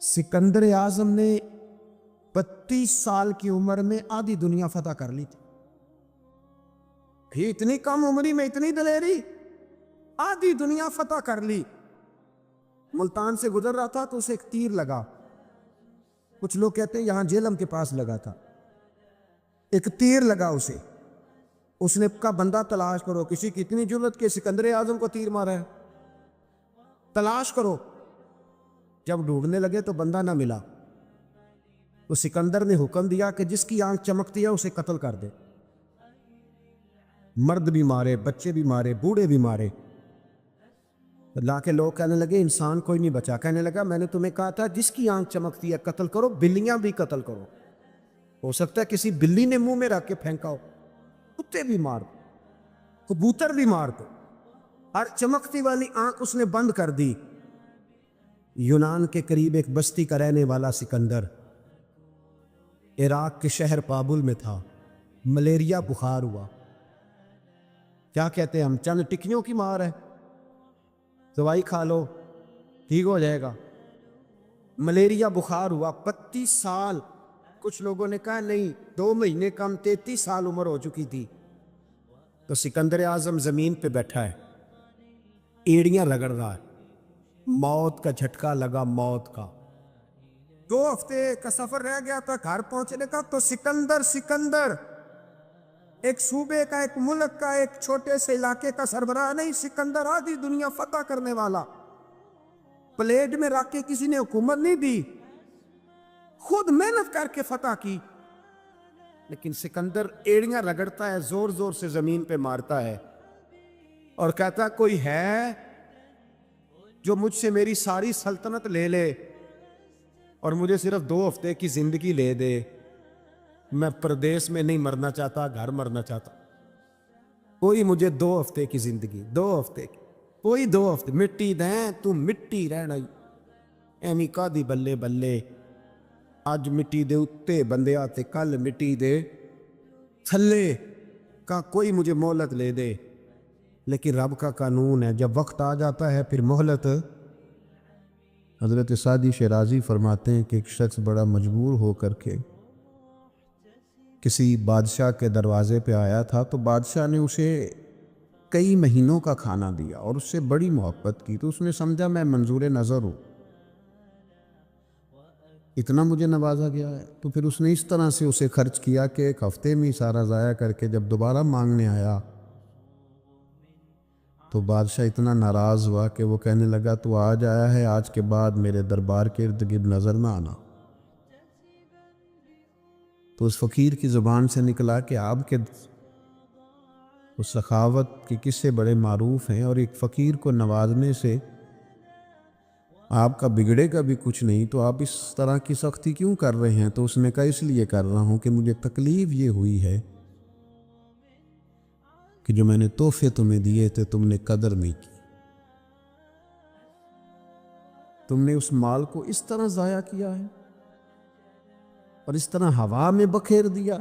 سکندر اعظم نے 32 سال کی عمر میں آدھی دنیا فتح کر لی تھی. یہ اتنی کم عمری میں اتنی دلیری، آدھی دنیا فتح کر لی. ملتان سے گزر رہا تھا تو اسے ایک تیر لگا. کچھ لوگ کہتے ہیں یہاں جہلم کے پاس لگا تھا. ایک تیر لگا اسے. اس نے کہا بندہ تلاش کرو، کسی کی اتنی جرت کہ سکندر اعظم کو تیر مارا ہے، تلاش کرو. جب ڈھونڈنے لگے تو بندہ نہ ملا. تو سکندر نے حکم دیا کہ جس کی آنکھ چمکتی ہے اسے قتل کر دے. مرد بھی مارے، بچے بھی مارے، بوڑھے بھی مارے. اللہ کے لوگ کہنے لگے انسان کوئی نہیں بچا. کہنے لگا میں نے تمہیں کہا تھا جس کی آنکھ چمکتی ہے قتل کرو، بلیاں بھی قتل کرو. ہو سکتا ہے کسی بلی نے منہ میں رکھ کے پھینکا ہو. کتے بھی مار دو، کبوتر بھی مار دو. ہر چمکتی والی آنکھ اس نے بند کر دی. یونان کے قریب ایک بستی کا رہنے والا سکندر عراق کے شہر پابل میں تھا. ملیریا بخار ہوا. کیا کہتے ہیں ہم، چند ٹکیوں کی مار ہے، دوائی کھا لو ٹھیک ہو جائے گا. ملیریا بخار ہوا. 32 سال. کچھ لوگوں نے کہا نہیں 2 مہینے کم، 33 سال عمر ہو چکی تھی. تو سکندر اعظم زمین پہ بیٹھا ہے، ایڑیاں رگڑ رہا ہے. موت کا جھٹکا لگا، موت کا. 2 ہفتے کا سفر رہ گیا تھا گھر پہنچنے کا. تو سکندر ایک صوبے کا، ایک ملک کا، ایک چھوٹے سے علاقے کا سربراہ نہیں. سکندر آدھی دنیا فتح کرنے والا. پلیٹ میں رکھ کے کسی نے حکومت نہیں دی، خود محنت کر کے فتح کی. لیکن سکندر ایڑیاں رگڑتا ہے، زور زور سے زمین پہ مارتا ہے اور کہتا کوئی ہے جو مجھ سے میری ساری سلطنت لے لے اور مجھے صرف 2 ہفتے کی زندگی لے دے. میں پردیس میں نہیں مرنا چاہتا، گھر مرنا چاہتا. کوئی مجھے 2 ہفتے کی زندگی، 2 ہفتے کی، کوئی 2 ہفتے. مٹی دیں تو مٹی رہنا ایمی کا دی بلے بلے. اج مٹی دے اتے بندے آتے، کل مٹی دے تھلے. کا کوئی مجھے مہلت لے دے. لیکن رب کا قانون ہے جب وقت آ جاتا ہے پھر مہلت. حضرت سعدی شیرازی فرماتے ہیں کہ ایک شخص بڑا مجبور ہو کر کے کسی بادشاہ کے دروازے پہ آیا تھا. تو بادشاہ نے اسے کئی مہینوں کا کھانا دیا اور اس سے بڑی محبت کی. تو اس نے سمجھا میں منظور نظر ہوں، اتنا مجھے نوازا گیا ہے. تو پھر اس نے اس طرح سے اسے خرچ کیا کہ ایک ہفتے میں سارا ضائع کر کے جب دوبارہ مانگنے آیا تو بادشاہ اتنا ناراض ہوا کہ وہ کہنے لگا تو آج آیا ہے، آج کے بعد میرے دربار کے ارد گرد نظر نہ آنا. تو اس فقیر کی زبان سے نکلا کہ آپ کے اس سخاوت کے قصے بڑے معروف ہیں اور ایک فقیر کو نوازنے سے آپ کا بگڑے گا بھی کچھ نہیں، تو آپ اس طرح کی سختی کیوں کر رہے ہیں؟ تو اس نے کہا اس لیے کر رہا ہوں کہ مجھے تکلیف یہ ہوئی ہے کہ جو میں نے تحفے تمہیں دیے تھے تم نے قدر نہیں کی. تم نے اس مال کو اس طرح ضائع کیا ہے اور اس طرح ہوا میں بکھیر دیا.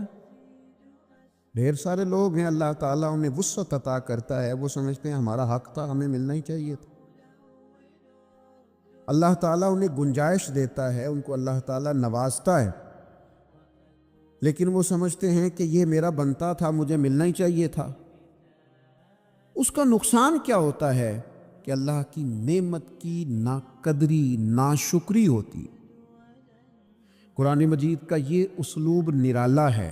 ڈھیر سارے لوگ ہیں اللہ تعالیٰ انہیں وسعت عطا کرتا ہے، وہ سمجھتے ہیں ہمارا حق تھا، ہمیں ملنا ہی چاہیے تھا. اللہ تعالیٰ انہیں گنجائش دیتا ہے، ان کو اللہ تعالیٰ نوازتا ہے، لیکن وہ سمجھتے ہیں کہ یہ میرا بنتا تھا، مجھے ملنا ہی چاہیے تھا. اس کا نقصان کیا ہوتا ہے کہ اللہ کی نعمت کی ناقدری، ناشکری ہوتی. قرآن مجید کا یہ اسلوب نرالا ہے.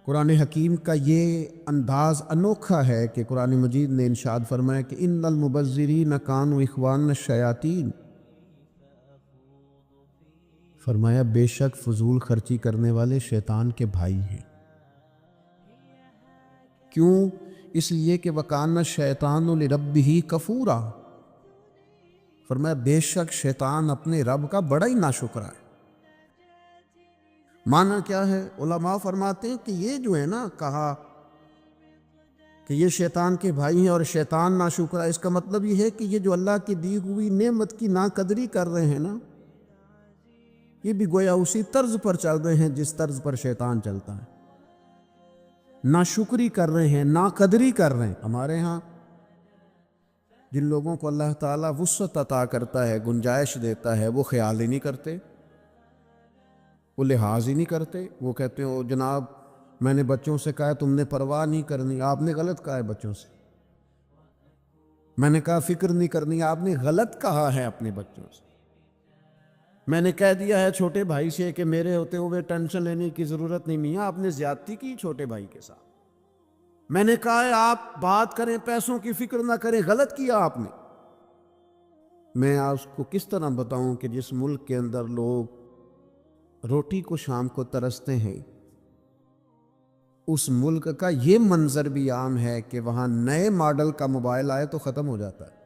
قرآن حکیم کا یہ انداز انوکھا ہے کہ قرآن مجید نے ارشاد فرمایا کہ ان المبذرین کانوا اخوان الشیاطین. فرمایا بے شک فضول خرچی کرنے والے شیطان کے بھائی ہیں. کیوں؟ اس لیے کہ وکان الشیطان لربہ کفورا. فرمایا بے شک شیطان اپنے رب کا بڑا ہی ناشکرا ہے. معنی کیا ہے؟ علماء فرماتے ہیں کہ یہ جو ہے نا کہا کہ یہ شیطان کے بھائی ہیں اور شیطان ناشکرا، اس کا مطلب یہ ہے کہ یہ جو اللہ کی دی ہوئی نعمت کی ناقدری کر رہے ہیں نا، یہ بھی گویا اسی طرز پر چل رہے ہیں جس طرز پر شیطان چلتا ہے. ناشکری کر رہے ہیں، ناقدری کر رہے ہیں. ہمارے ہاں جن لوگوں کو اللہ تعالیٰ وسعت عطا کرتا ہے، گنجائش دیتا ہے، وہ خیال ہی نہیں کرتے، وہ لحاظ ہی نہیں کرتے۔ وہ کہتے ہیں او جناب میں نے بچوں سے کہا ہے تم نے پرواہ نہیں کرنی، آپ نے غلط کہا ہے بچوں سے۔ میں نے کہا فکر نہیں کرنی، آپ نے غلط کہا ہے اپنے بچوں سے۔ میں نے کہہ دیا ہے چھوٹے بھائی سے کہ میرے ہوتے ہوئے ٹینشن لینے کی ضرورت نہیں، میاں آپ نے زیادتی کی چھوٹے بھائی کے ساتھ۔ میں نے کہا ہے آپ بات کریں پیسوں کی فکر نہ کریں، غلط کیا آپ نے۔ میں آپ کو کس طرح بتاؤں کہ جس ملک کے اندر لوگ روٹی کو شام کو ترستے ہیں، اس ملک کا یہ منظر بھی عام ہے کہ وہاں نئے ماڈل کا موبائل آئے تو ختم ہو جاتا ہے۔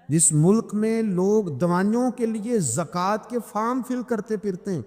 جس ملک میں لوگ دوائیوں کے لیے زکوٰۃ کے فارم فل کرتے پھرتے ہیں،